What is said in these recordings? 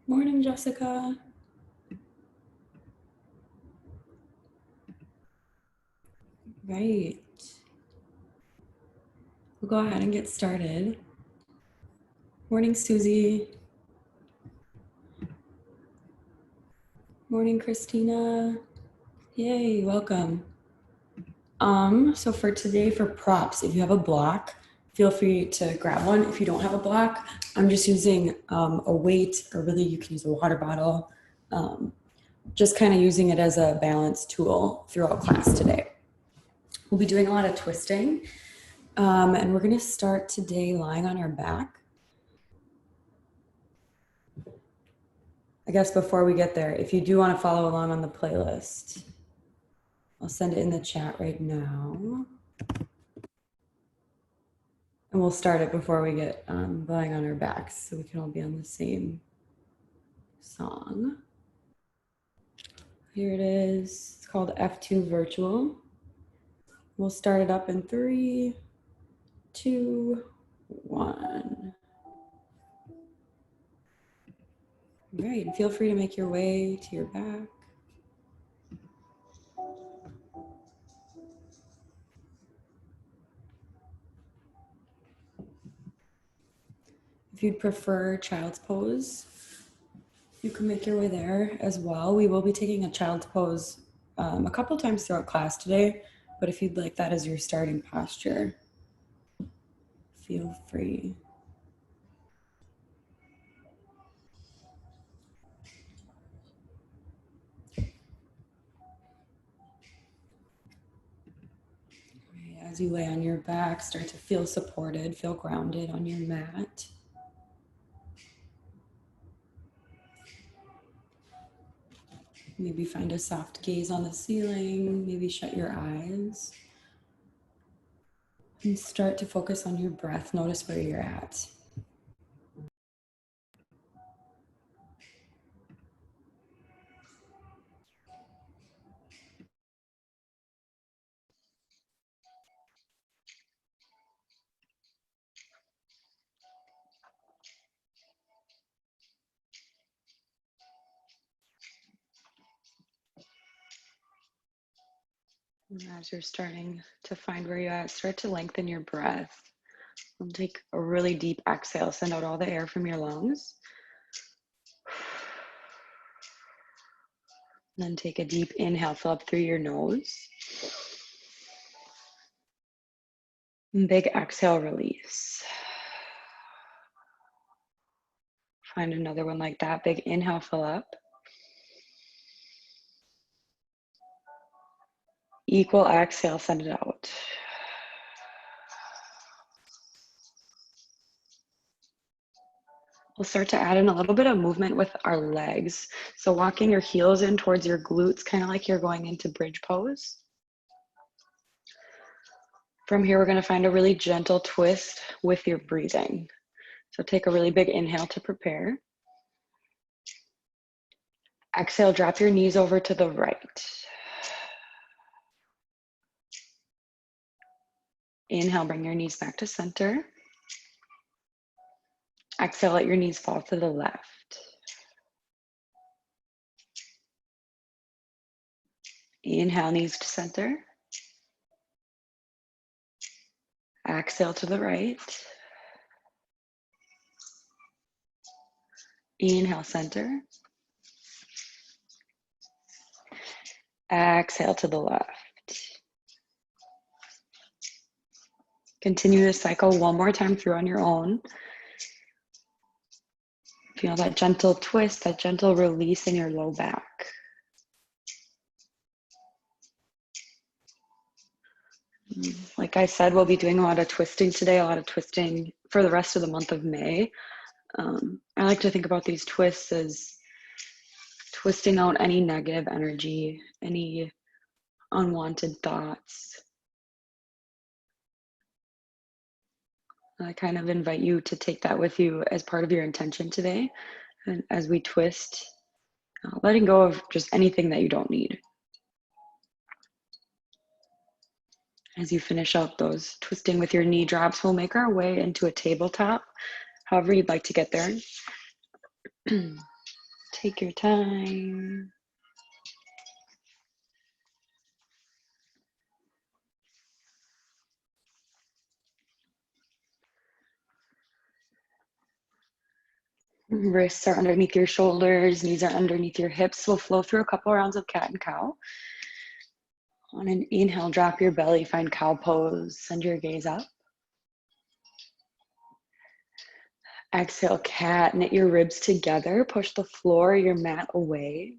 Morning, Jessica. Right. We'll go ahead and get started. Morning, Susie. Morning, Christina. Yay, welcome. So for today, for props, if you have a block, feel free to grab one. If you don't have a block, I'm just using a weight, or really you can use a water bottle. Just kind of using it as a balance tool throughout class today. We'll be doing a lot of twisting, and we're gonna start today lying on our back. I guess before we get there, if you do want to follow along on the playlist, I'll send it in the chat right now. And we'll start it before we get lying on our backs so we can all be on the same song. Here it is. It's called F2 Virtual. We'll start it up in 3, 2, 1. All right, and feel free to make your way to your back. If you'd prefer child's pose, you can make your way there as well. We will be taking a child's pose a couple times throughout class today, but if you'd like that as your starting posture, feel free. As you lay on your back, start to feel supported, feel grounded on your mat. Maybe find a soft gaze on the ceiling, maybe shut your eyes. And start to focus on your breath. Notice where you're at. And as you're starting to find where you're at, start to lengthen your breath. And take a really deep exhale. Send out all the air from your lungs. And then take a deep inhale, fill up through your nose. And big exhale, release. Find another one like that. Big inhale, fill up. Equal exhale, send it out. We'll start to add in a little bit of movement with our legs. So walking your heels in towards your glutes, kind of like you're going into bridge pose. From here, we're going to find a really gentle twist with your breathing. So take a really big inhale to prepare. Exhale, drop your knees over to the right. Inhale, bring your knees back to center. Exhale, let your knees fall to the left. Inhale, knees to center. Exhale to the right. Inhale, center. Exhale to the left. Continue this cycle one more time through on your own. Feel that gentle twist, that gentle release in your low back. Like I said, we'll be doing a lot of twisting today, a lot of twisting for the rest of the month of May. I like to think about these twists as twisting out any negative energy, any unwanted thoughts. I kind of invite you to take that with you as part of your intention today. And as we twist, letting go of just anything that you don't need. As you finish out those twisting with your knee drops, we'll make our way into a tabletop, however you'd like to get there. Take your time. Wrists are underneath your shoulders, knees are underneath your hips. We'll flow through a couple rounds of cat and cow. On an inhale, drop your belly, find cow pose, send your gaze up. Exhale, cat, knit your ribs together, push the floor, your mat away.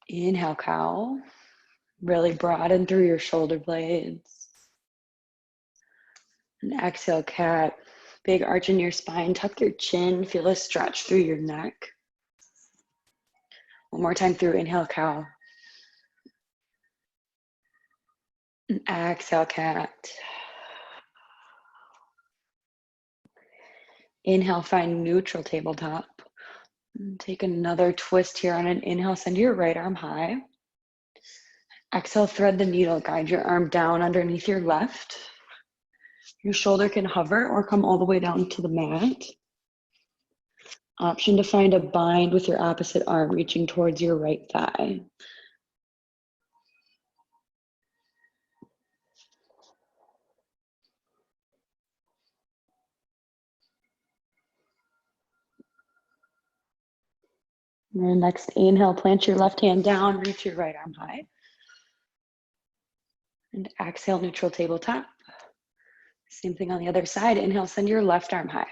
Inhale, cow, really broaden through your shoulder blades. And exhale, cat, big arch in your spine, tuck your chin, feel a stretch through your neck. One more time through, inhale, cow. And exhale, cat. Inhale, find neutral tabletop. And take another twist here on an inhale, send your right arm high. Exhale, thread the needle, guide your arm down underneath your left. Your shoulder can hover or come all the way down to the mat. Option to find a bind with your opposite arm reaching towards your right thigh. And then next inhale, plant your left hand down, reach your right arm high. And exhale, neutral tabletop. Same thing on the other side. Inhale, send your left arm high.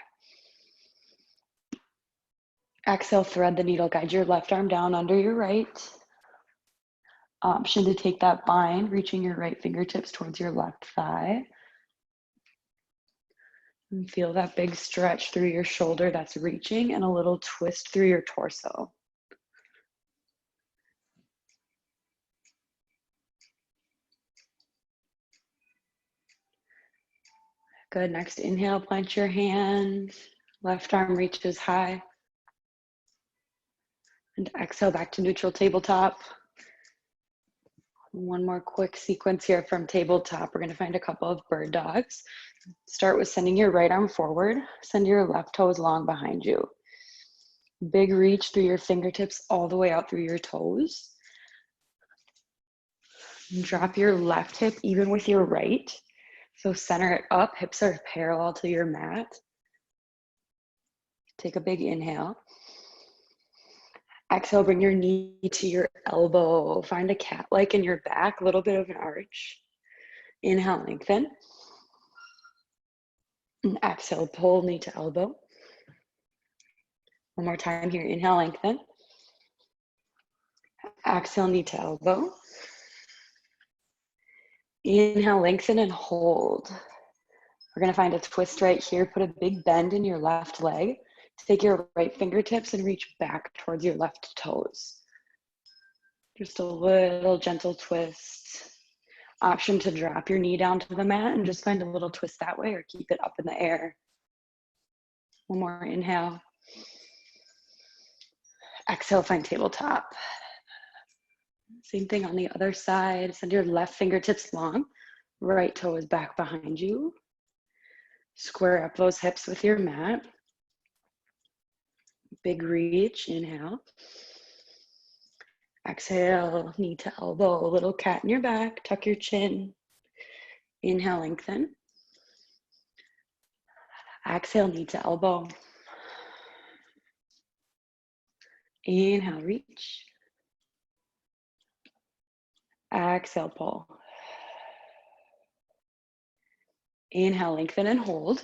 Exhale, thread the needle, guide your left arm down under your right. Option to take that bind, reaching your right fingertips towards your left thigh. And feel that big stretch through your shoulder that's reaching and a little twist through your torso. Good, next inhale, plant your hand, left arm reaches high. And exhale back to neutral tabletop. One more quick sequence here from tabletop. We're gonna find a couple of bird dogs. Start with sending your right arm forward, send your left toes long behind you. Big reach through your fingertips all the way out through your toes. Drop your left hip even with your right. So center it up, hips are parallel to your mat. Take a big inhale. Exhale, bring your knee to your elbow. Find a cat-like in your back, a little bit of an arch. Inhale, lengthen. And exhale, pull knee to elbow. One more time here, inhale, lengthen. Exhale, knee to elbow. Inhale, lengthen and hold. We're gonna find a twist right here. Put a big bend in your left leg. Take your right fingertips and reach back towards your left toes. Just a little gentle twist. Option to drop your knee down to the mat and just find a little twist that way or keep it up in the air. One more inhale. Exhale, find tabletop. Same thing on the other side. Send your left fingertips long. Right toe is back behind you. Square up those hips with your mat. Big reach, inhale. Exhale, knee to elbow, a little cat in your back, tuck your chin. Inhale, lengthen. Exhale, knee to elbow. Inhale, reach. Exhale, pull. Inhale, lengthen and hold.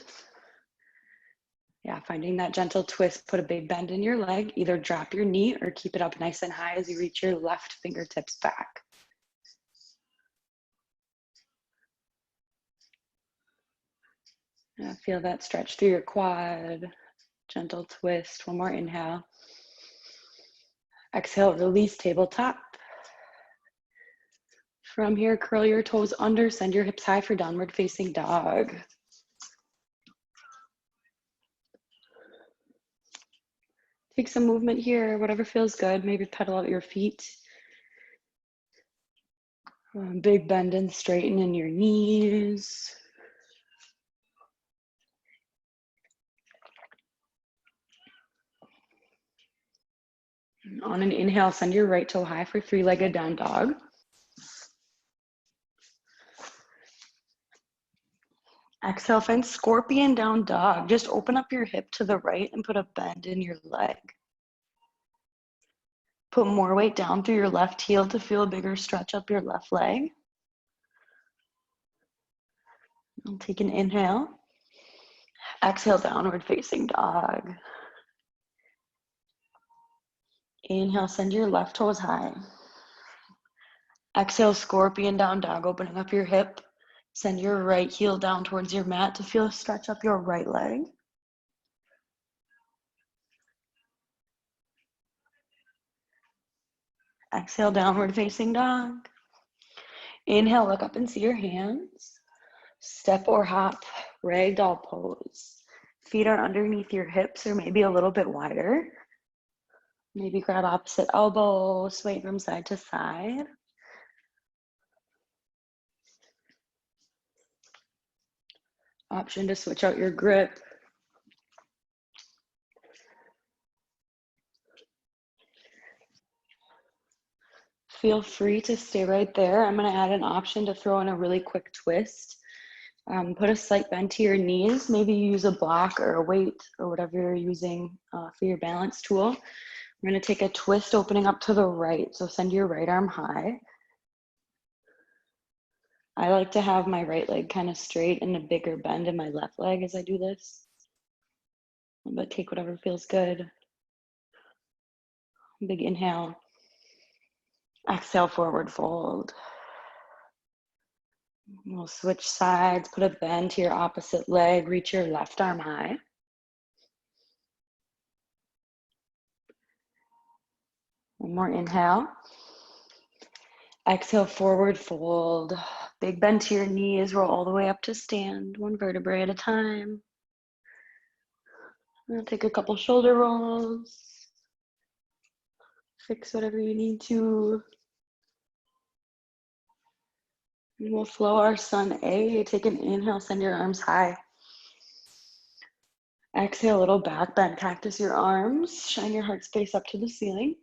Yeah, finding that gentle twist, put a big bend in your leg. Either drop your knee or keep it up nice and high as you reach your left fingertips back. Yeah, feel that stretch through your quad. Gentle twist, one more inhale. Exhale, release tabletop. From here, curl your toes under, send your hips high for downward facing dog. Take some movement here, whatever feels good. Maybe pedal out your feet. Big bend and straighten in your knees. On an inhale, send your right toe high for three-legged down dog. Exhale, find scorpion down dog. Just open up your hip to the right and put a bend in your leg. Put more weight down through your left heel to feel a bigger stretch up your left leg. I'll take an inhale. Exhale, downward facing dog. Inhale, send your left toes high. Exhale, scorpion down dog, opening up your hip. Send your right heel down towards your mat to feel a stretch up your right leg. Exhale, downward facing dog. Inhale, look up and see your hands. Step or hop, ragdoll pose. Feet are underneath your hips or maybe a little bit wider. Maybe grab opposite elbow, sway from side to side. Option to switch out your grip. Feel free to stay right there. I'm going to add an option to throw in a really quick twist. Put a slight bend to your knees. Maybe use a block or a weight or whatever you're using for your balance tool. I'm going to take a twist opening up to the right. So send your right arm high. I like to have my right leg kind of straight and a bigger bend in my left leg as I do this. But take whatever feels good. Big inhale. Exhale, forward fold. We'll switch sides, put a bend to your opposite leg, reach your left arm high. One more inhale. Exhale, forward fold. Big bend to your knees, roll all the way up to stand, one vertebrae at a time. We'll take a couple shoulder rolls. Fix whatever you need to. And we'll flow our sun A. Take an inhale, send your arms high. Exhale, little back bend, cactus your arms. Shine your heart space up to the ceiling.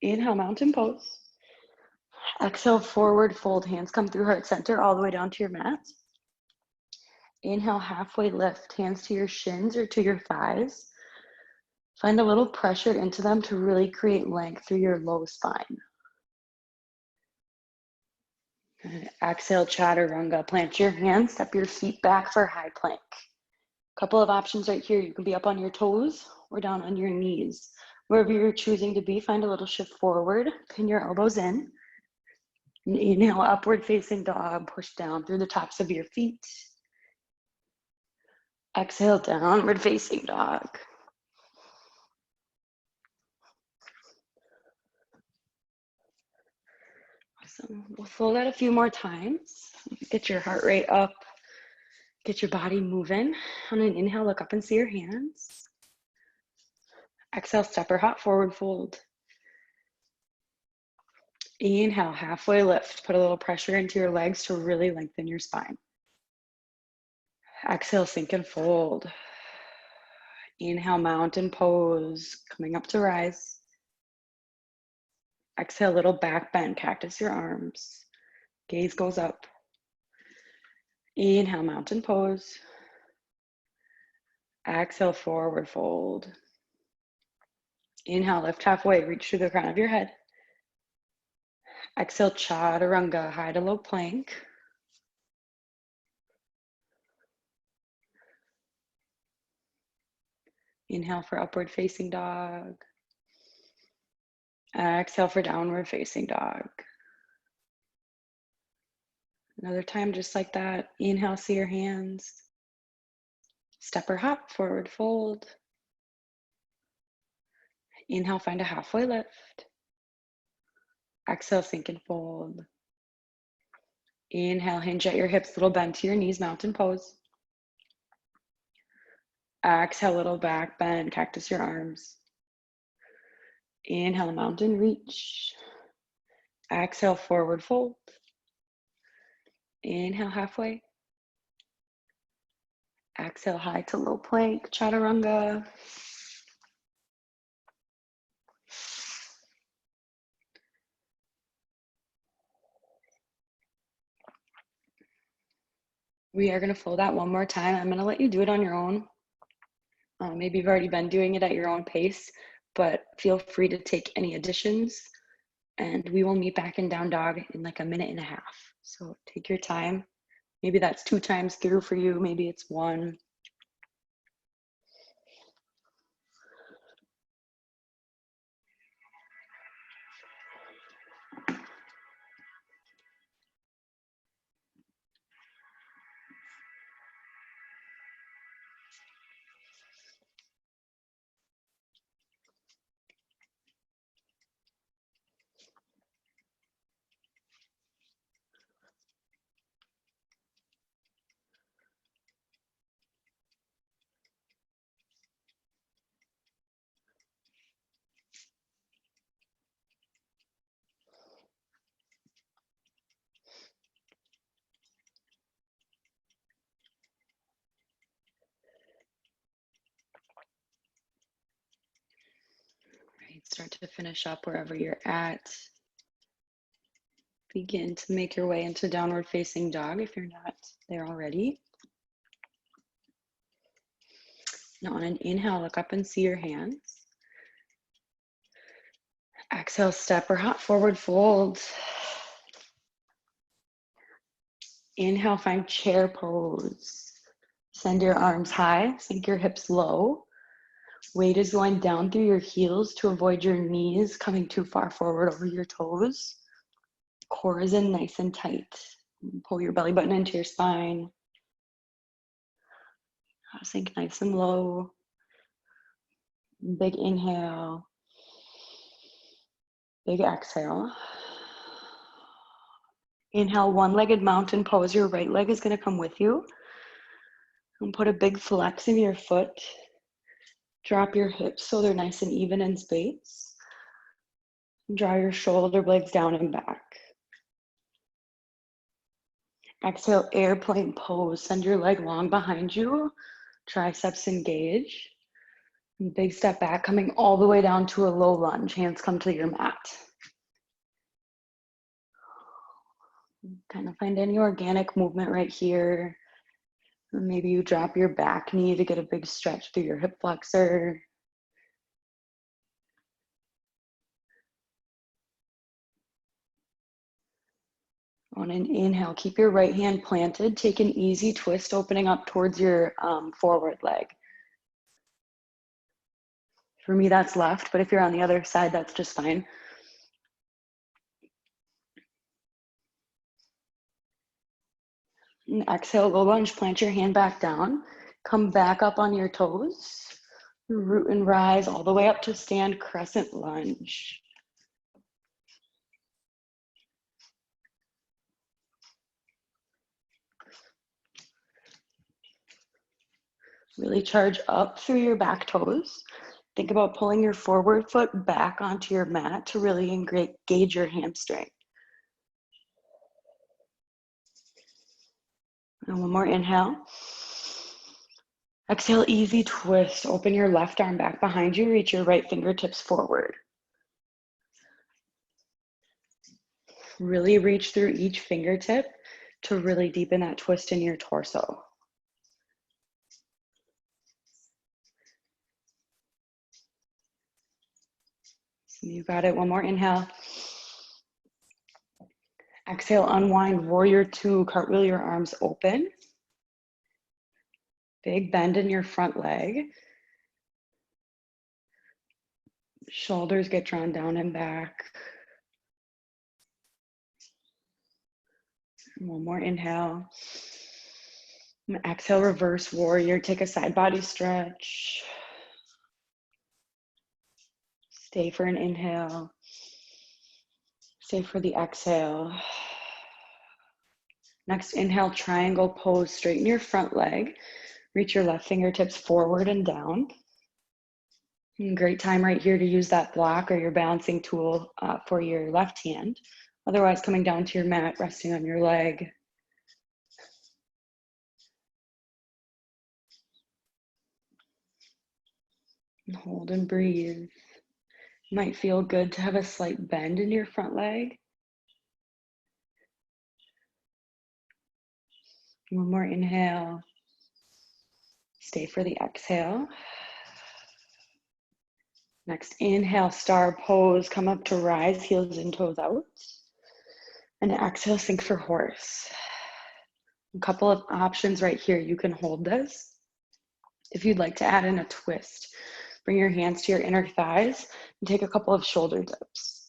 Inhale, mountain pose. Exhale, forward fold, hands come through heart center all the way down to your mat. Inhale, halfway lift, hands to your shins or to your thighs. Find a little pressure into them to really create length through your low spine. And exhale, chaturanga. Plant your hands, step your feet back for high plank. Couple of options right here. You can be up on your toes or down on your knees. Wherever you're choosing to be, find a little shift forward. Pin your elbows in. And inhale, upward facing dog. Push down through the tops of your feet. Exhale, downward facing dog. Awesome. We'll flow that a few more times. Get your heart rate up. Get your body moving. On an inhale, look up and see your hands. Exhale, step or hop, forward fold. Inhale, halfway lift. Put a little pressure into your legs to really lengthen your spine. Exhale, sink and fold. Inhale, mountain pose, coming up to rise. Exhale, little back bend, cactus your arms. Gaze goes up. Inhale, mountain pose. Exhale, forward fold. Inhale, lift halfway, reach through the crown of your head. Exhale, chaturanga, high to low plank. Inhale for upward facing dog. Exhale for downward facing dog. Another time just like that. Inhale, see your hands. Step or hop, forward fold. Inhale, find a halfway lift. Exhale, sink and fold. Inhale, hinge at your hips, little bend to your knees, mountain pose. Exhale, little back bend, cactus your arms. Inhale, mountain reach. Exhale, forward fold. Inhale, halfway. Exhale, high to low plank, chaturanga. We are going to flow that one more time. I'm going to let you do it on your own. Maybe you've already been doing it at your own pace, but feel free to take any additions, and we will meet back in down dog in like a minute and a half. So take your time. Maybe that's 2 times through for you. Maybe it's 1. Right, start to finish up wherever you're at. Begin to make your way into downward facing dog if you're not there already. Now on an inhale, look up and see your hands. Exhale, step or hop forward fold. Inhale, find chair pose. Send your arms high, sink your hips low. Weight is going down through your heels to avoid your knees coming too far forward over your toes. Core is in nice and tight. Pull your belly button into your spine. Sink nice and low. Big inhale. Big exhale. Inhale, one-legged mountain pose. Your right leg is going to come with you. And put a big flex in your foot. Drop your hips so they're nice and even in space. Draw your shoulder blades down and back. Exhale, airplane pose. Send your leg long behind you. Triceps engage. Big step back, coming all the way down to a low lunge. Hands come to your mat. Kind of find any organic movement right here. Or maybe you drop your back knee to get a big stretch through your hip flexor. On an inhale, keep your right hand planted. Take an easy twist, opening up towards your forward leg. For me, that's left, but if you're on the other side, that's just fine. And exhale, low lunge, plant your hand back down. Come back up on your toes. Root and rise all the way up to stand crescent lunge. Really charge up through your back toes. Think about pulling your forward foot back onto your mat to really engage your hamstring. And one more inhale. Exhale, easy twist. Open your left arm back behind you. Reach your right fingertips forward. Really reach through each fingertip to really deepen that twist in your torso. So you got it. One more inhale. Exhale, unwind, warrior 2. Cartwheel your arms open. Big bend in your front leg. Shoulders get drawn down and back. One more inhale. And exhale, reverse warrior. Take a side body stretch. Stay for an inhale. Stay for the exhale. Next, inhale, triangle pose. Straighten your front leg. Reach your left fingertips forward and down. And great time right here to use that block or your balancing tool for your left hand. Otherwise, coming down to your mat, resting on your leg. And hold and breathe. Might feel good to have a slight bend in your front leg. One more inhale. Stay for the exhale. Next inhale, star pose. Come up to rise, heels and toes out. And exhale, sink for horse. A couple of options right here. You can hold this. If you'd like to add in a twist, bring your hands to your inner thighs and take a couple of shoulder dips.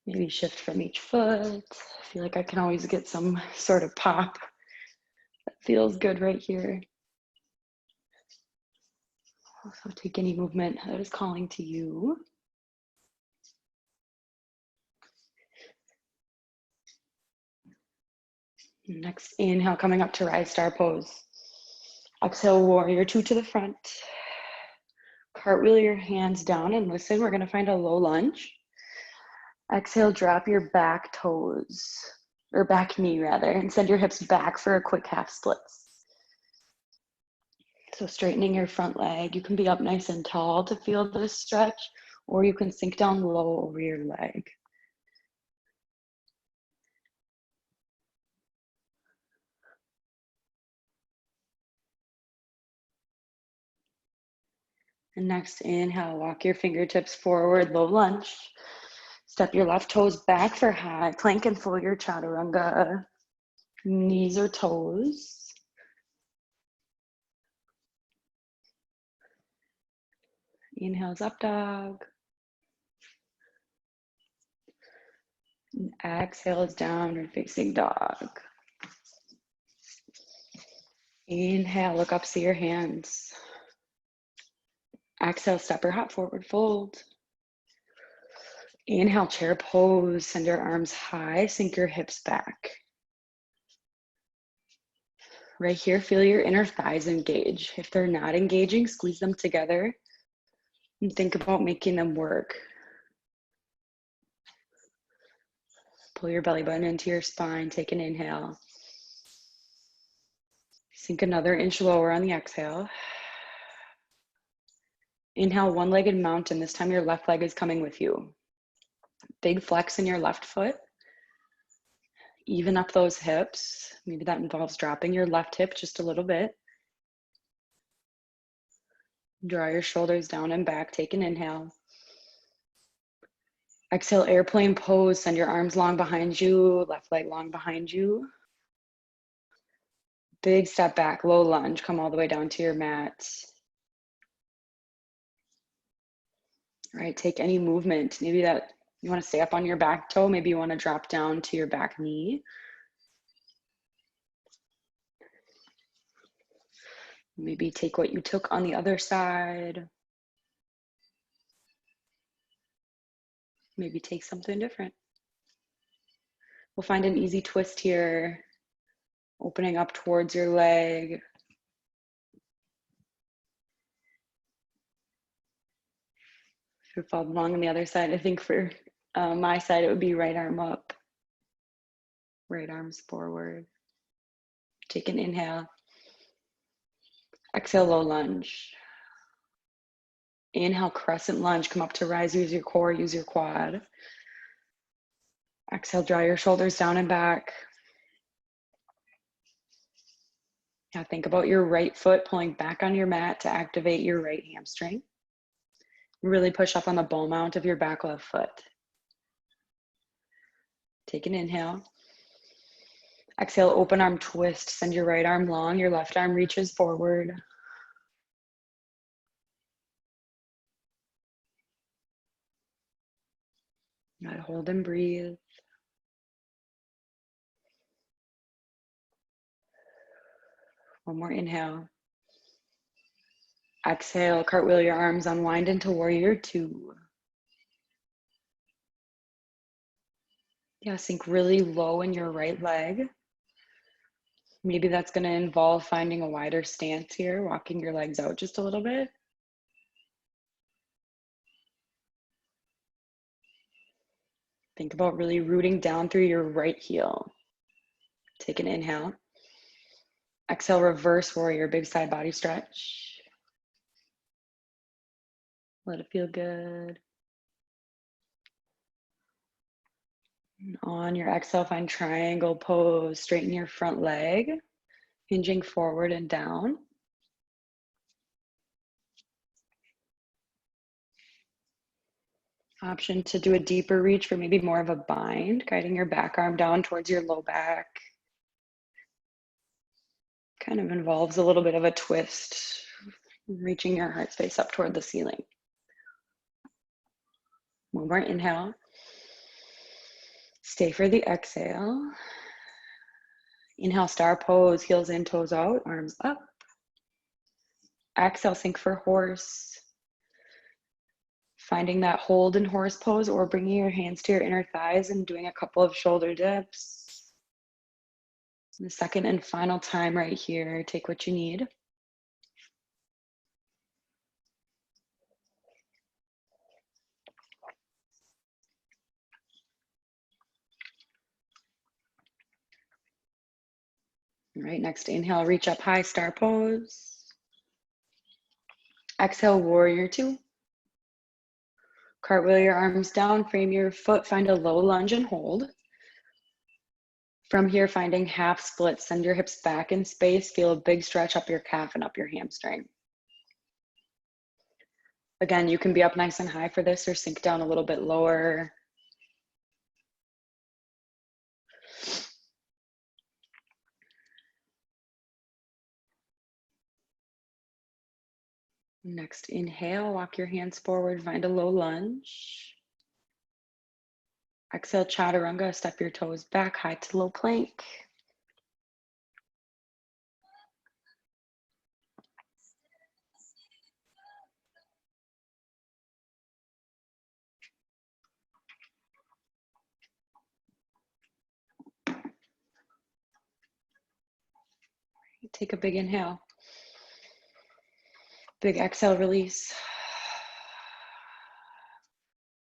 Maybe shift from each foot. I feel like I can always get some sort of pop. That feels good right here. Also take any movement that is calling to you. Next inhale, coming up to rise, star pose. Exhale, warrior two to the front. Cartwheel your hands down and listen. We're going to find a low lunge. Exhale, drop your back toes, or back knee rather, and send your hips back for a quick half splits. So straightening your front leg. You can be up nice and tall to feel this stretch, or you can sink down low over your leg. And next inhale, walk your fingertips forward, low lunge. Step your left toes back for high plank and full your chaturanga. Knees or toes. Inhales, up dog. And exhale is downward facing dog. Inhale, look up, see your hands. Exhale, step or hop forward fold. Inhale, chair pose, send your arms high, sink your hips back. Right here, feel your inner thighs engage. If they're not engaging, squeeze them together and think about making them work. Pull your belly button into your spine, take an inhale. Sink another inch lower on the exhale. Inhale, one-legged mountain. This time your left leg is coming with you. Big flex in your left foot. Even up those hips. Maybe that involves dropping your left hip just a little bit. Draw your shoulders down and back. Take an inhale. Exhale, airplane pose. Send your arms long behind you, left leg long behind you. Big step back, low lunge. Come all the way down to your mat. All right, take any movement. Maybe that you want to stay up on your back toe. Maybe you want to drop down to your back knee. Maybe take what you took on the other side. Maybe take something different. We'll find an easy twist here. Opening up towards your leg. If you're following along on the other side, I think for my side, it would be right arm up. Right arms forward. Take an inhale. Exhale, low lunge. Inhale, crescent lunge. Come up to rise. Use your core, use your quad. Exhale, draw your shoulders down and back. Now think about your right foot pulling back on your mat to activate your right hamstring. Really push up on the ball mount of your back left foot. Take an inhale. Exhale, open arm twist. Send your right arm long, your left arm reaches forward. Now hold and breathe. One more inhale. Exhale, cartwheel your arms, unwind into warrior two. Yeah, sink really low in your right leg. Maybe that's going to involve finding a wider stance here, walking your legs out just a little bit. Think about really rooting down through your right heel. Take an inhale. Exhale, reverse warrior, big side body stretch. Let it feel good. And on your exhale, find triangle pose. Straighten your front leg, hinging forward and down. Option to do a deeper reach for maybe more of a bind, guiding your back arm down towards your low back. Kind of involves a little bit of a twist, reaching your heart space up toward the ceiling. One more inhale. Stay for the exhale. Inhale, star pose, heels in, toes out, arms up. Exhale, sink for horse. Finding that hold in horse pose or bringing your hands to your inner thighs and doing a couple of shoulder dips. The second and final time right here, take what you need. All right, next inhale, reach up high, star pose. Exhale, warrior two. Cartwheel your arms down, frame your foot, find a low lunge and hold. From here, finding half split, send your hips back in space, feel a big stretch up your calf and up your hamstring. Again, you can be up nice and high for this or sink down a little bit lower. Next inhale, walk your hands forward, find a low lunge. Exhale, chaturanga, step your toes back, high to low plank. Take a big inhale. Big exhale, release.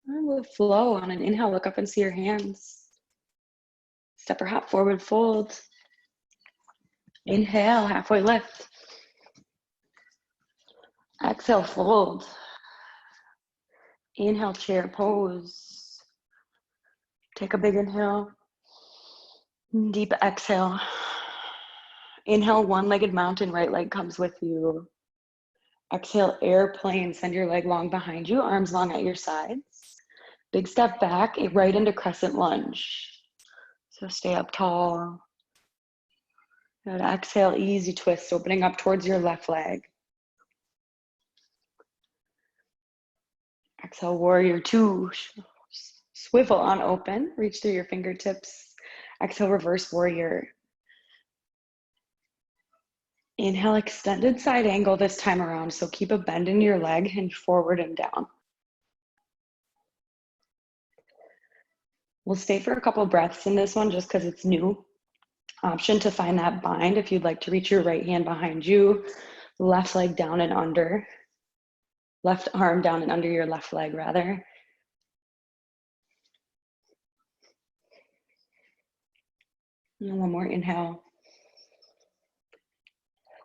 And we'll flow on an inhale, look up and see your hands. Step or hop, forward fold. Inhale, halfway lift. Exhale, fold. Inhale, chair pose. Take a big inhale. Deep exhale. Inhale, one-legged mountain, right leg comes with you. Exhale, airplane, send your leg long behind you, arms long at your sides. Big step back, right into crescent lunge. So stay up tall. Good. Exhale, easy twist, opening up towards your left leg. Exhale, warrior two. Swivel on open, reach through your fingertips. Exhale, reverse warrior. Inhale, extended side angle this time around. So keep a bend in your leg, hinge forward and down. We'll stay for a couple breaths in this one just because it's new. Option to find that bind if you'd like to reach your right hand behind you, left leg down and under, left arm down and under your left leg rather. And one more inhale.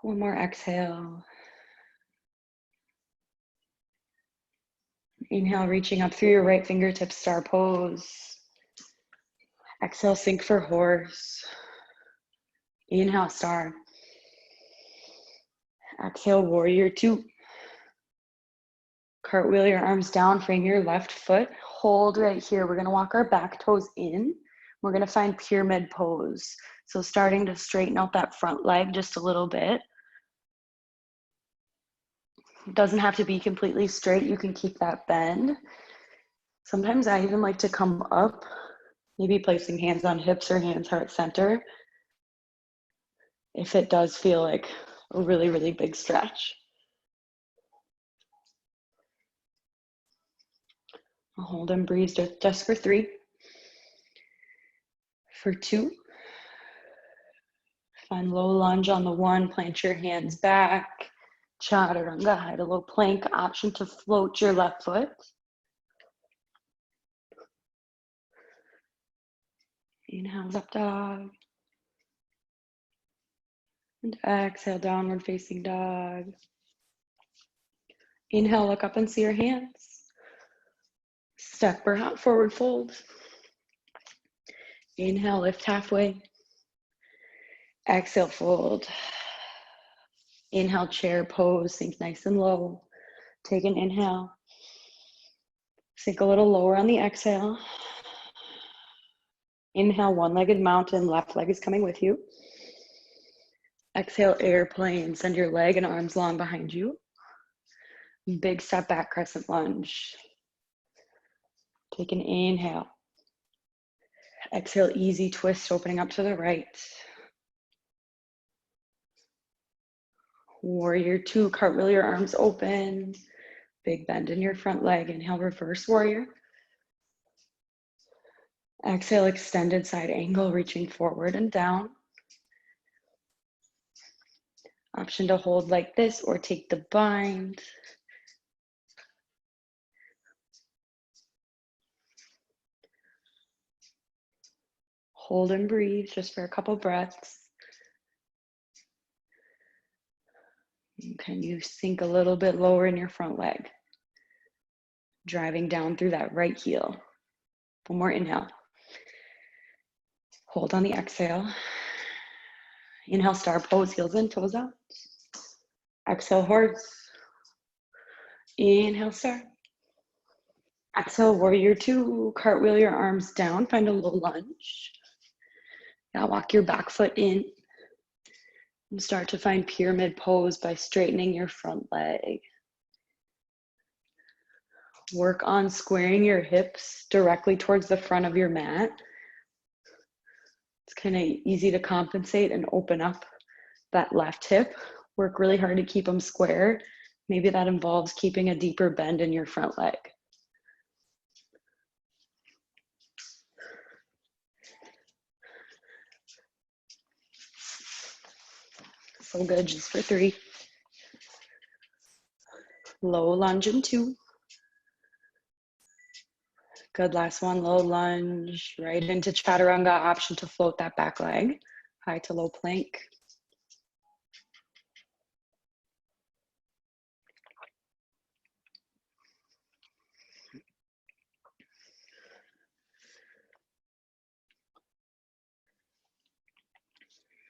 One more exhale. Inhale, reaching up through your right fingertips, star pose. Exhale, sink for horse. Inhale, star. Exhale, warrior two. Cartwheel your arms down, frame your left foot. Hold right here. We're gonna walk our back toes in. We're gonna find pyramid pose. So starting to straighten out that front leg just a little bit. It doesn't have to be completely straight. You can keep that bend. Sometimes I even like to come up, maybe placing hands on hips or hands heart center, if it does feel like a really, really big stretch. I'll hold and breathe just for 3. For 2. Find low lunge on the 1, plant your hands back. Chaturanga, high to low plank. Option to float your left foot. Inhale, up dog. And exhale, downward facing dog. Inhale, look up and see your hands. Step or hop, forward fold. Inhale, lift halfway. Exhale, fold. Inhale, chair pose, sink nice and low. Take an inhale. Sink a little lower on the exhale. Inhale, one-legged mountain, left leg is coming with you. Exhale, airplane, send your leg and arms long behind you. Big step back, crescent lunge. Take an inhale. Exhale, easy twist, opening up to the right. Warrior two, cartwheel your arms open. Big bend in your front leg. Inhale, reverse warrior. Exhale, extended side angle, reaching forward and down. Option to hold like this or take the bind. Hold and breathe just for a couple breaths. Can you sink a little bit lower in your front leg? Driving down through that right heel. One more inhale. Hold on the exhale. Inhale, star pose, heels in, toes out. Exhale, horse. Inhale, star. Exhale, warrior two. Cartwheel your arms down, find a low lunge. Now walk your back foot in. And start to find pyramid pose by straightening your front leg. Work on squaring your hips directly towards the front of your mat. It's kind of easy to compensate and open up that left hip. Work really hard to keep them square. Maybe that involves keeping a deeper bend in your front leg. So good, just for 3. Low lunge in 2. Good, last one, low lunge, right into chaturanga, option to float that back leg. High to low plank.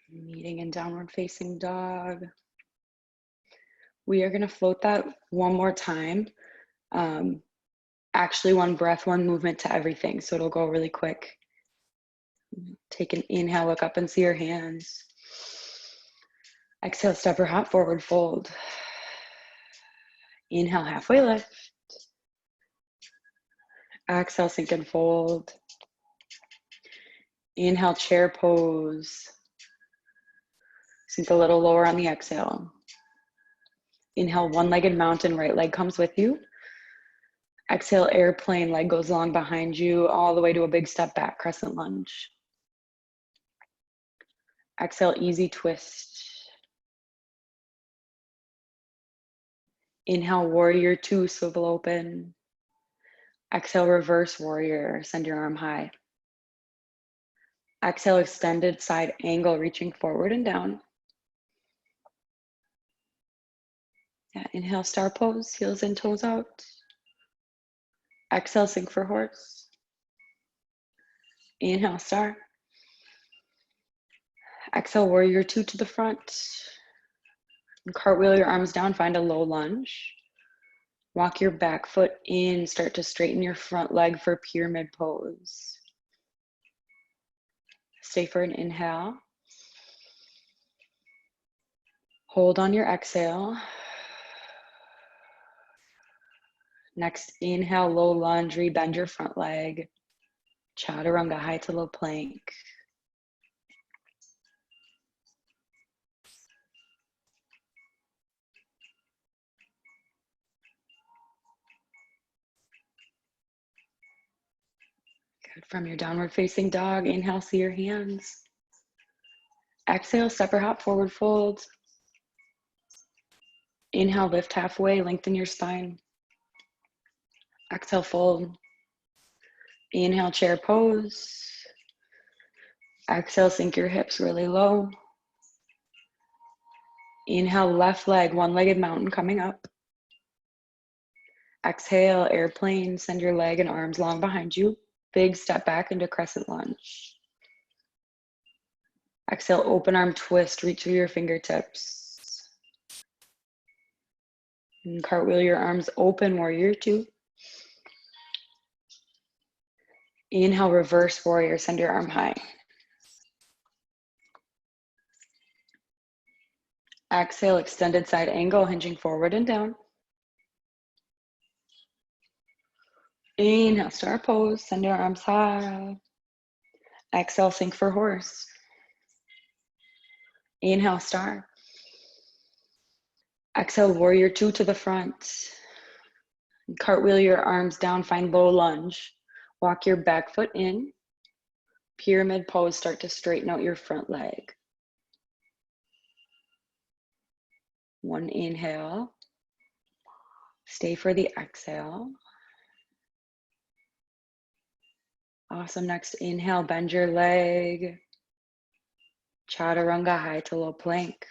Meeting in downward facing dog. We are gonna float that one more time. Actually, one breath, one movement to everything, so it'll go really quick. Take an inhale, look up and see your hands. Exhale, step or hop, forward fold. Inhale, halfway lift. Exhale, sink and fold. Inhale, chair pose. Sink a little lower on the exhale. Inhale, one-legged mountain, right leg comes with you. Exhale, airplane, leg goes long behind you, all the way to a big step back, crescent lunge. Exhale, easy twist. Inhale, warrior two, swivel open. Exhale, reverse warrior, send your arm high. Exhale, extended side angle, reaching forward and down. Yeah, inhale, star pose, heels in, toes out. Exhale, sink for horse. Inhale, star. Exhale, warrior two to the front. And cartwheel your arms down, find a low lunge. Walk your back foot in, start to straighten your front leg for pyramid pose. Stay for an inhale. Hold on your exhale. Next inhale, low lunge, rebend your front leg. Chaturanga, high to low plank. Good, from your downward facing dog, inhale, see your hands. Exhale, step or hop, forward fold. Inhale, lift halfway, lengthen your spine. Exhale, fold. Inhale, chair pose. Exhale, sink your hips really low. Inhale, left leg, one-legged mountain coming up. Exhale, airplane, send your leg and arms long behind you. Big step back into crescent lunge. Exhale, open arm twist, reach through your fingertips. And cartwheel your arms open, warrior two. Inhale, reverse warrior, send your arm high. Exhale, extended side angle, hinging forward and down. Inhale, star pose, send your arms high. Exhale, sink for horse. Inhale, star. Exhale, warrior two to the front. Cartwheel your arms down, find low lunge. Walk your back foot in. Pyramid pose, start to straighten out your front leg. One inhale. Stay for the exhale. Awesome. Next inhale, bend your leg. Chaturanga, high to low plank.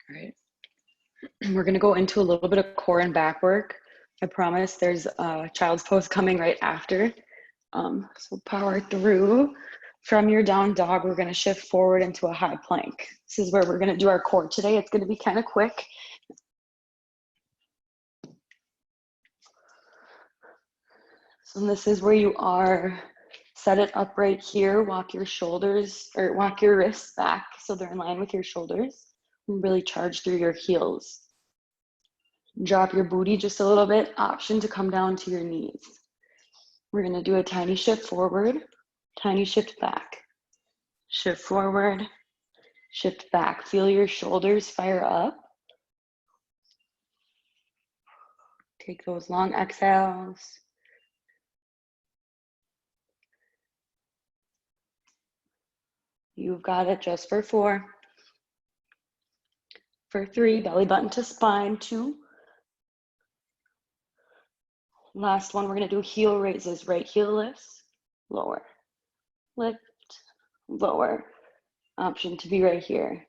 All right. We're going to go into a little bit of core and back work. I promise there's a child's pose coming right after. So power through. From your down dog, we're going to shift forward into a high plank. This is where we're going to do our core today. It's going to be kind of quick. So this is where you are. Set it up right here. Walk your shoulders, or walk your wrists back so they're in line with your shoulders. And really charge through your heels. Drop your booty just a little bit. Option to come down to your knees. We're going to do a tiny shift forward, tiny shift back. Shift forward, shift back. Feel your shoulders fire up. Take those long exhales. You've got it just for 4. For 3, belly button to spine. 2. Last one, we're going to do heel raises. Right heel lifts, lower, lift, lower. Option to be right here.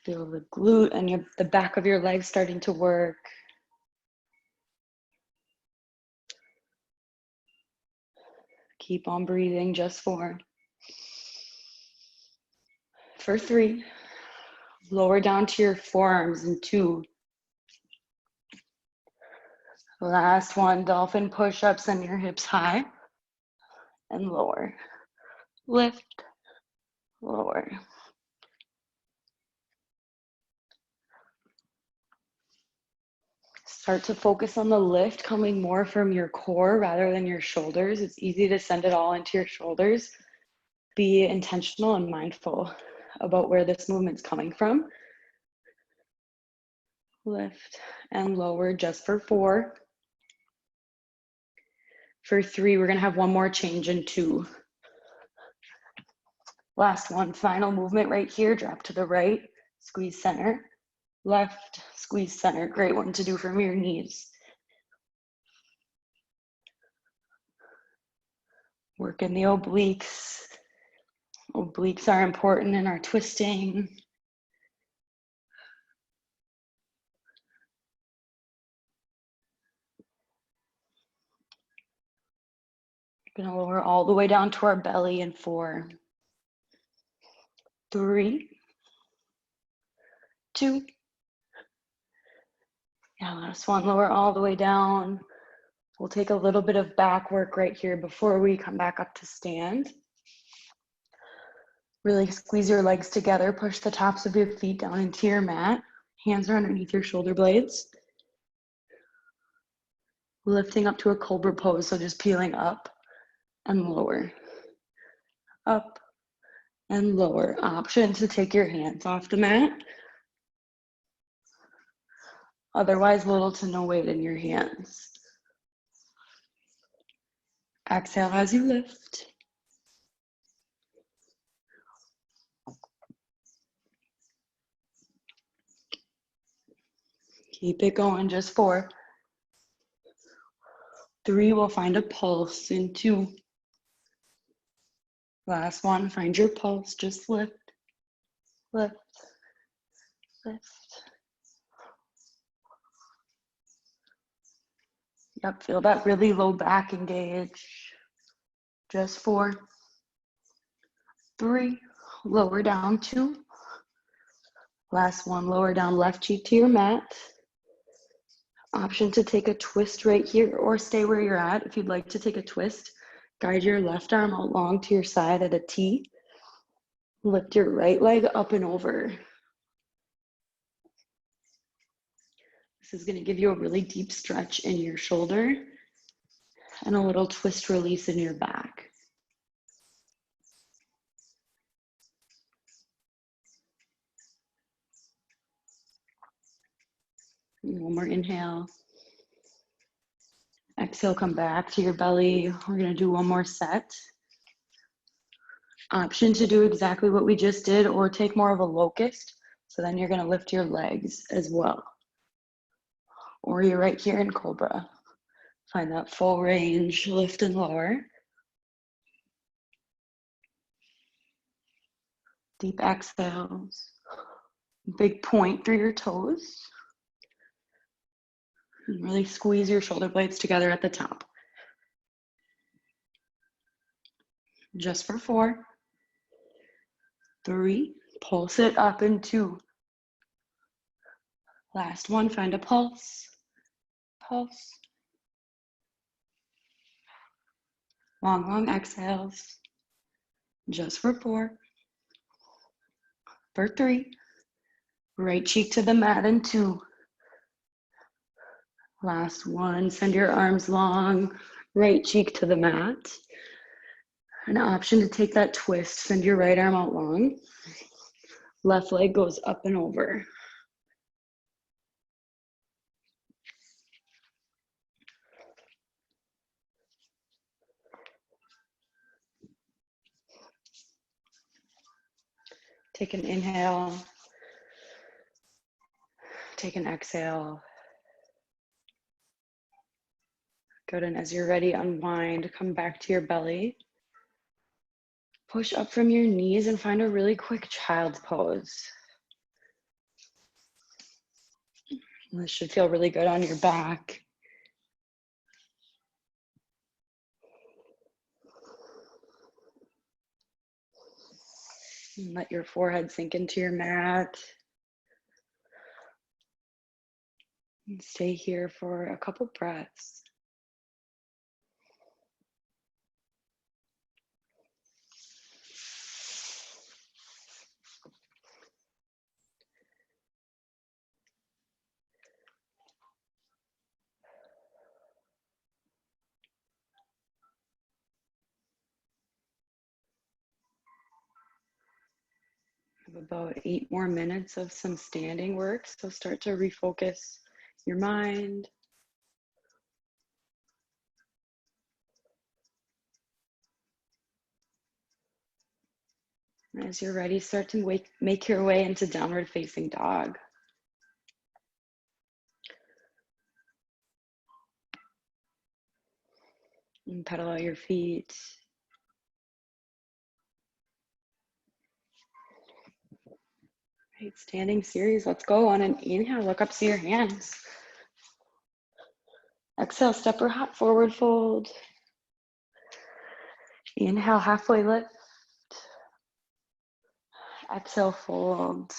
Feel the glute and the back of your legs starting to work. Keep on breathing, just 4. For 3, lower down to your forearms in 2. Last one, dolphin push-ups, send your hips high and lower. Lift, lower. Start to focus on the lift coming more from your core rather than your shoulders. It's easy to send it all into your shoulders. Be intentional and mindful about where this movement's coming from. Lift and lower just for 4. For 3, we're going to have one more change in 2. Last one, final movement right here. Drop to the right, squeeze center. Left, squeeze center. Great one to do from your knees. Work in the obliques. Obliques are important in our twisting. We're gonna lower all the way down to our belly in 4. 3, 2. Yeah, last one, lower all the way down. We'll take a little bit of back work right here before we come back up to stand. Really squeeze your legs together, push the tops of your feet down into your mat. Hands are underneath your shoulder blades. Lifting up to a cobra pose, so just peeling up and lower. Up and lower. Option to take your hands off the mat. Otherwise, little to no weight in your hands. Exhale as you lift. Keep it going, just 4. 3, we'll find a pulse in 2. Last one, find your pulse, just lift, lift, lift. Yep, feel that really low back engage. Just 4, 3, lower down 2. Last one, lower down left cheek to your mat. Option to take a twist right here or stay where you're at. If you'd like to take a twist, guide your left arm out long to your side at a T. Lift your right leg up and over. This is going to give you a really deep stretch in your shoulder and a little twist release in your back. One more inhale. Exhale, come back to your belly. We're going to do one more set. Option to do exactly what we just did or take more of a locust. So then you're going to lift your legs as well. Or you're right here in Cobra. Find that full range, lift and lower. Deep exhales. Big point through your toes. And really squeeze your shoulder blades together at the top. Just for 4, 3, pulse it up in 2. Last one, find a pulse. Pulse. Long, long exhales. Just for 4. For 3. Right cheek to the mat in 2. Last one, send your arms long. Right cheek to the mat. An option to take that twist. Send your right arm out long. Left leg goes up and over. Take an inhale. Take an exhale. Good, and as you're ready, unwind. Come back to your belly. Push up from your knees and find a really quick child's pose. This should feel really good on your back. And let your forehead sink into your mat. And stay here for a couple breaths. Have about 8 more minutes of some standing work, so start to refocus your mind. As you're ready, start to make your way into downward facing dog. And pedal out your feet. Right, standing series, let's go. On an inhale, look up to your hands. Exhale, step or hop, forward fold. Inhale, halfway lift. Exhale, fold.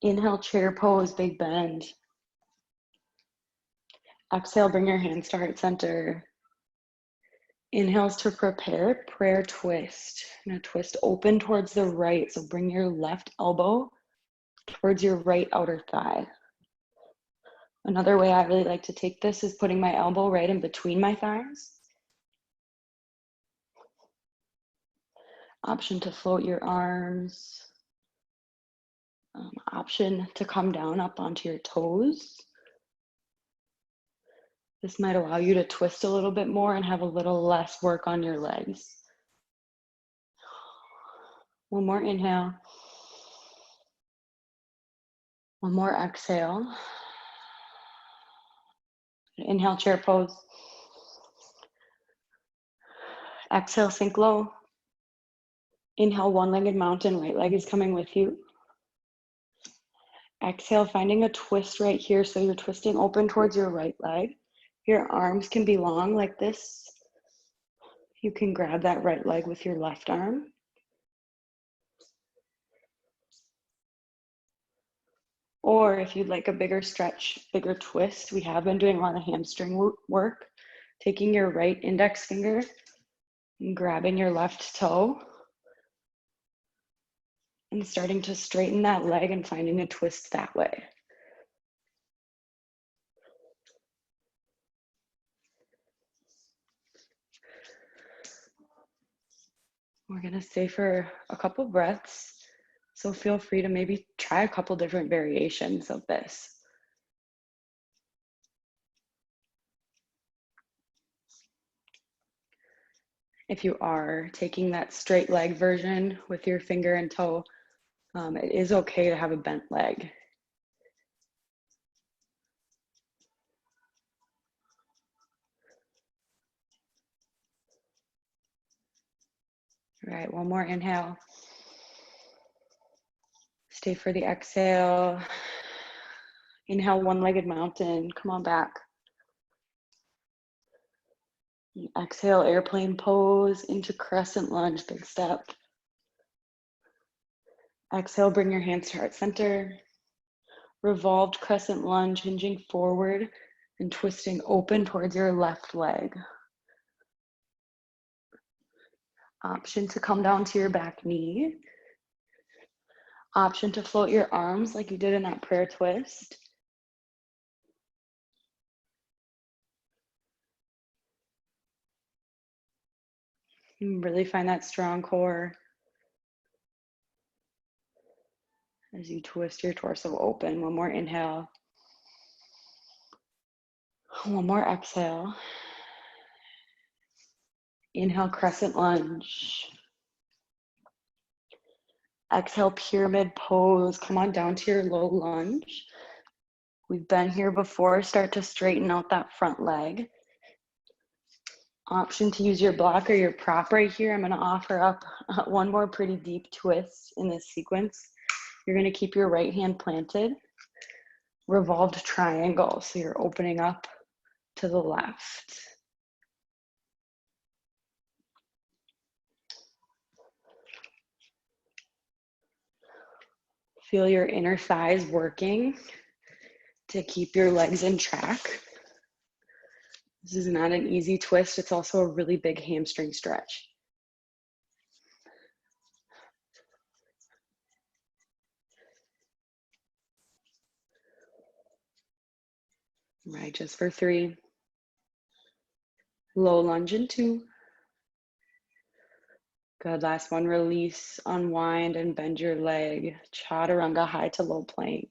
Inhale, chair pose, big bend. Exhale, bring your hands to heart center. Inhales to prepare, prayer twist. Now twist open towards the right, so bring your left elbow towards your right outer thigh. Another way I really like to take this is putting my elbow right in between my thighs. Option to float your arms. Option to come down up onto your toes. This might allow you to twist a little bit more and have a little less work on your legs. One more inhale. One more exhale. Inhale, chair pose. Exhale, sink low. Inhale, one-legged mountain, right leg is coming with you. Exhale, finding a twist right here. So you're twisting open towards your right leg. Your arms can be long like this. You can grab that right leg with your left arm. Or if you'd like a bigger stretch, bigger twist, we have been doing a lot of hamstring work. Taking your right index finger and grabbing your left toe and starting to straighten that leg and finding a twist that way. We're gonna stay for a couple breaths, so feel free to maybe try a couple different variations of this. If you are taking that straight leg version with your finger and toe, it is okay to have a bent leg. All right, one more inhale. Stay for the exhale. Inhale, one-legged mountain. Come on back. Exhale, airplane pose into crescent lunge, big step. Exhale, bring your hands to heart center. Revolved crescent lunge, hinging forward and twisting open towards your left leg. Option to come down to your back knee. Option to float your arms like you did in that prayer twist. And really find that strong core as you twist your torso open. One more inhale. One more exhale. Inhale, crescent lunge. Exhale, pyramid pose. Come on down to your low lunge. We've been here before. Start to straighten out that front leg. Option to use your block or your prop right here. I'm going to offer up one more pretty deep twist in this sequence. You're going to keep your right hand planted. Revolved triangle. So you're opening up to the left. Feel your inner thighs working to keep your legs in track. This is not an easy twist. It's also a really big hamstring stretch. Right, just for 3. Low lunge in 2. Good, last one, release, unwind, and bend your leg. Chaturanga, high to low plank.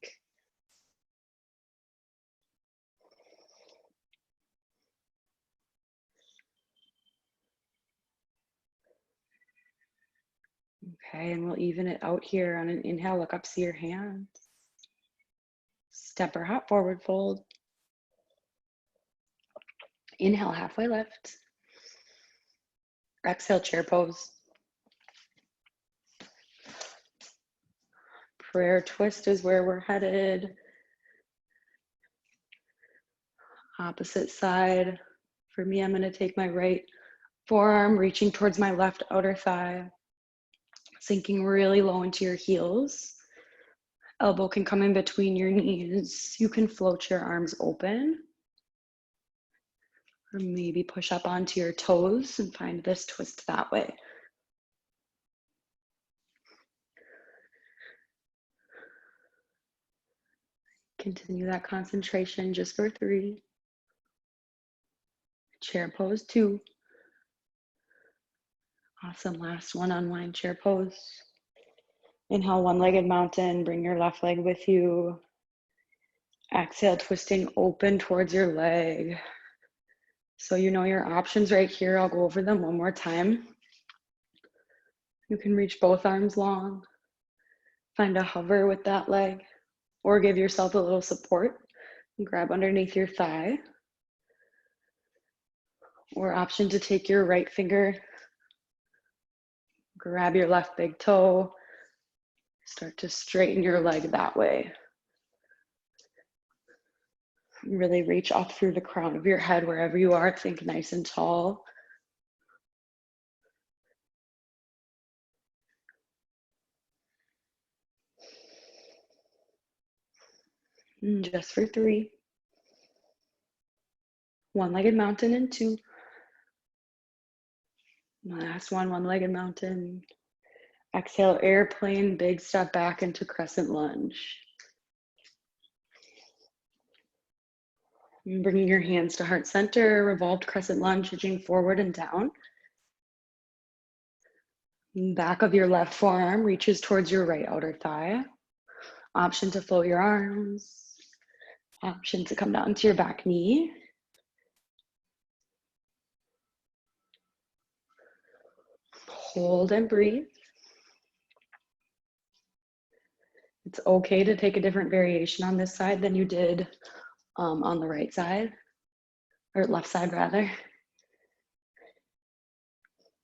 Okay, and we'll even it out here on an inhale, look up, see your hands. Step or hop, forward fold. Inhale, halfway lift. Exhale, chair pose. Prayer twist is where we're headed. Opposite side. For me, I'm gonna take my right forearm, reaching towards my left outer thigh. Sinking really low into your heels. Elbow can come in between your knees. You can float your arms open. Or maybe push up onto your toes and find this twist that way. Continue that concentration just for 3. Chair pose 2. Awesome, last one, unwind chair pose. Inhale, one-legged mountain, bring your left leg with you. Exhale, twisting open towards your leg. So you know your options right here. I'll go over them one more time. You can reach both arms long. Find a hover with that leg, or give yourself a little support and grab underneath your thigh. Or option to take your right finger Grab your left big toe. Start to straighten your leg that way. Really reach up through the crown of your head wherever you are. Think nice and tall. And just for 3. One-legged mountain and 2. Last one, one-legged mountain. Exhale, airplane, big step back into crescent lunge. And bringing your hands to heart center, revolved crescent lunge, edging forward and down. Back of your left forearm reaches towards your right outer thigh. Option to float your arms. Option to come down to your back knee. Hold and breathe. It's okay to take a different variation on this side than you did on the right side, or left side rather.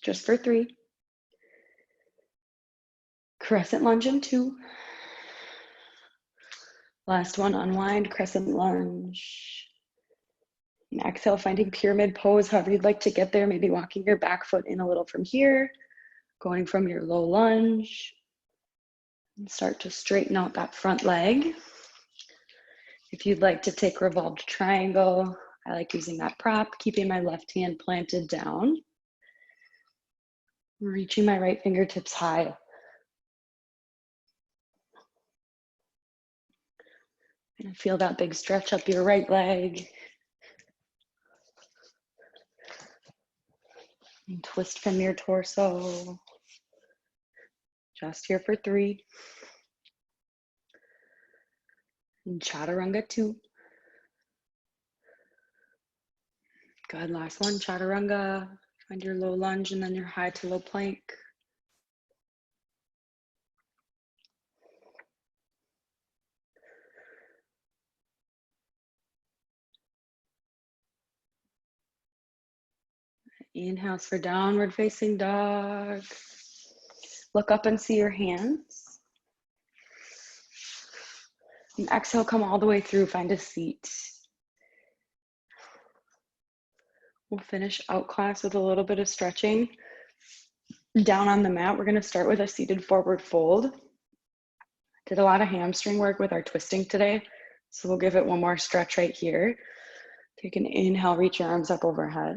Just for 3. Crescent lunge in 2. Last one, unwind, crescent lunge. And exhale, finding pyramid pose, however you'd like to get there. Maybe walking your back foot in a little from here, going from your low lunge. And start to straighten out that front leg. If you'd like to take revolved triangle, I like using that prop, keeping my left hand planted down. Reaching my right fingertips high. And feel that big stretch up your right leg. And twist from your torso. Just here for 3. And chaturanga 2. Good, last one, chaturanga. Find your low lunge and then your high to low plank. Inhales for downward facing dog. Look up and see your hands. And exhale, come all the way through, find a seat. We'll finish out class with a little bit of stretching. Down on the mat, we're gonna start with a seated forward fold. Did a lot of hamstring work with our twisting today, so we'll give it one more stretch right here. Take an inhale, reach your arms up overhead.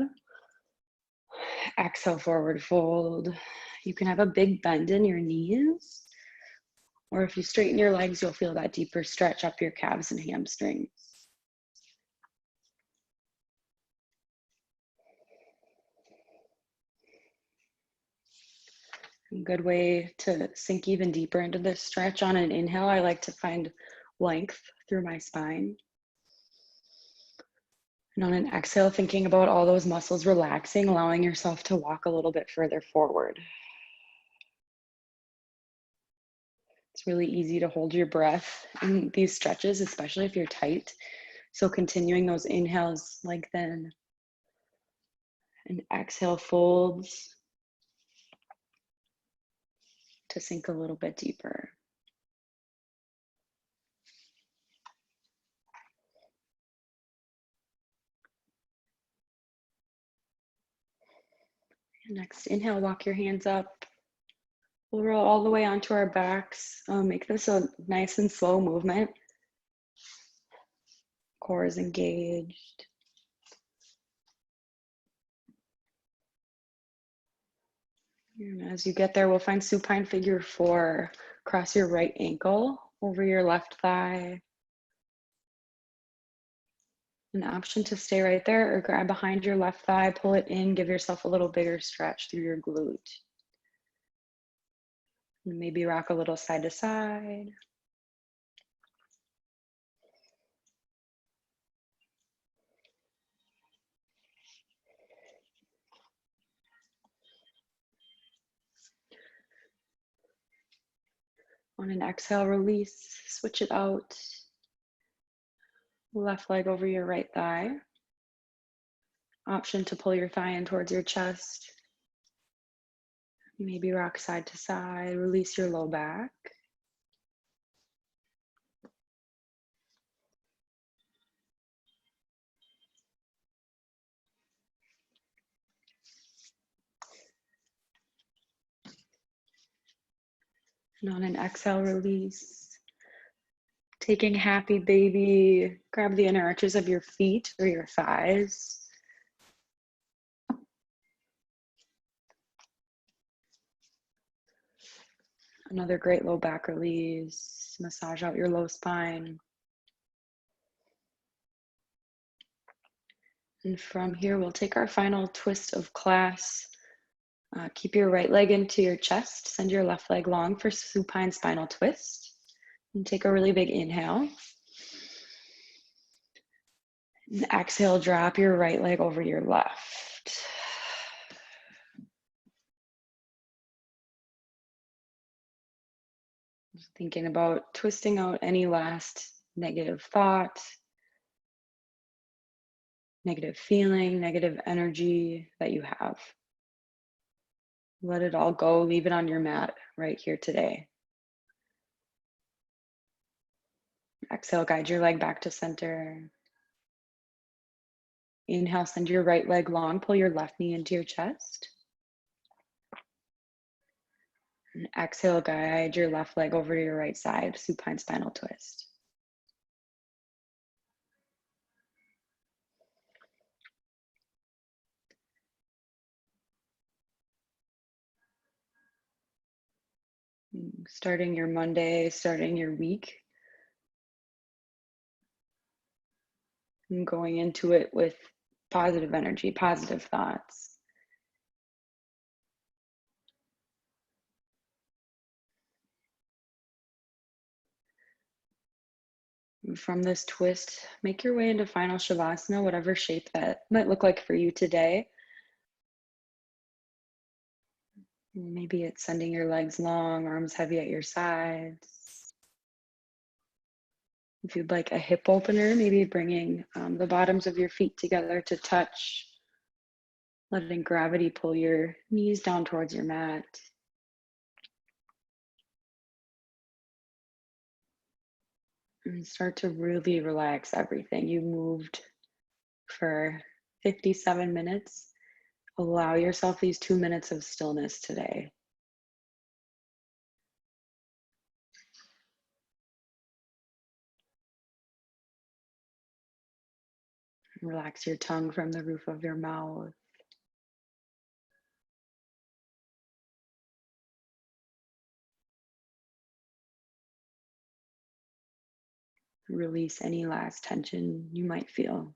Exhale, forward fold. You can have a big bend in your knees, or if you straighten your legs, you'll feel that deeper stretch up your calves and hamstrings. A good way to sink even deeper into this stretch. On an inhale, I like to find length through my spine. And on an exhale, thinking about all those muscles relaxing, allowing yourself to walk a little bit further forward. It's really easy to hold your breath in these stretches, especially if you're tight. So continuing those inhales, lengthen, and exhale, folds to sink a little bit deeper. Next, inhale, walk your hands up. We'll roll all the way onto our backs. Make this a nice and slow movement. Core is engaged. And as you get there, we'll find supine figure 4. Cross your right ankle over your left thigh. An option to stay right there or grab behind your left thigh, pull it in, give yourself a little bigger stretch through your glute. And maybe rock a little side to side. On an exhale, release, switch it out. Left leg over your right thigh. Option to pull your thigh in towards your chest. Maybe rock side to side, release your low back. And on an exhale, release. Taking happy baby, grab the inner arches of your feet or your thighs. Another great low back release. Massage out your low spine. And from here, we'll take our final twist of class. Keep your right leg into your chest. Send your left leg long for supine spinal twist. And take a really big inhale. And exhale, drop your right leg over your left. Just thinking about twisting out any last negative thought, negative feeling, negative energy that you have. Let it all go. Leave it on your mat right here today. Exhale, guide your leg back to center. Inhale, send your right leg long. Pull your left knee into your chest. And exhale, guide your left leg over to your right side, supine spinal twist. Starting your Monday, starting your week. And going into it with positive energy, positive thoughts. And from this twist, make your way into final Shavasana, whatever shape that might look like for you today. Maybe it's sending your legs long, arms heavy at your sides. If you'd like a hip opener, maybe bringing the bottoms of your feet together to touch, letting gravity pull your knees down towards your mat. And start to really relax everything. You moved for 57 minutes. Allow yourself these 2 minutes of stillness today. Relax your tongue from the roof of your mouth. Release any last tension you might feel.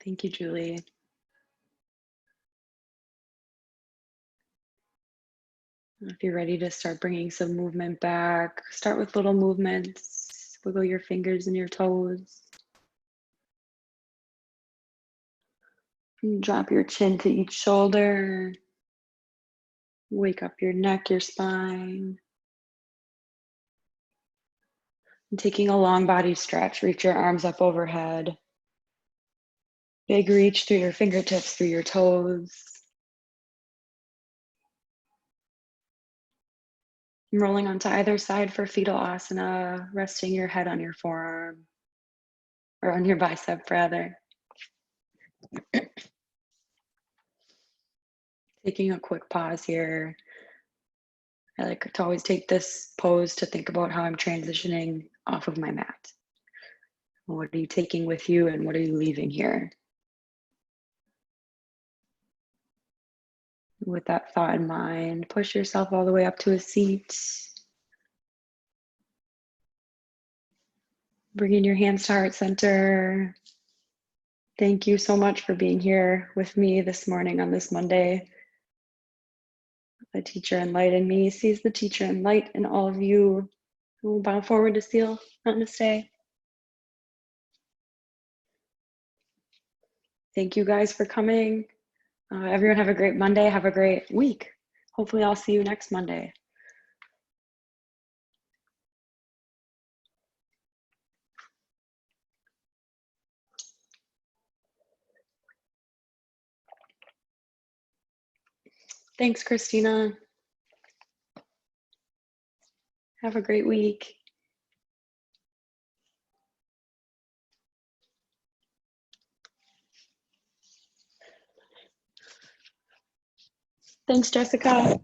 Thank you, Julie. If you're ready to start bringing some movement back, start with little movements. Wiggle your fingers and your toes. And drop your chin to each shoulder. Wake up your neck, your spine. And taking a long body stretch, reach your arms up overhead. Big reach through your fingertips, through your toes. Rolling onto either side for fetal asana, resting your head on your forearm, or on your bicep rather. Taking a quick pause here. I like to always take this pose to think about how I'm transitioning off of my mat. What are you taking with you and what are you leaving here? With that thought in mind, push yourself all the way up to a seat. Bringing your hands to heart center. Thank you so much for being here with me this morning on this Monday. The teacher in light in me sees the teacher in light in all of you. We'll bow forward to seal. Namaste. Thank you guys for coming. Everyone have a great Monday. Have a great week. Hopefully I'll see you next Monday. Thanks, Christina. Have a great week. Thanks, Jessica.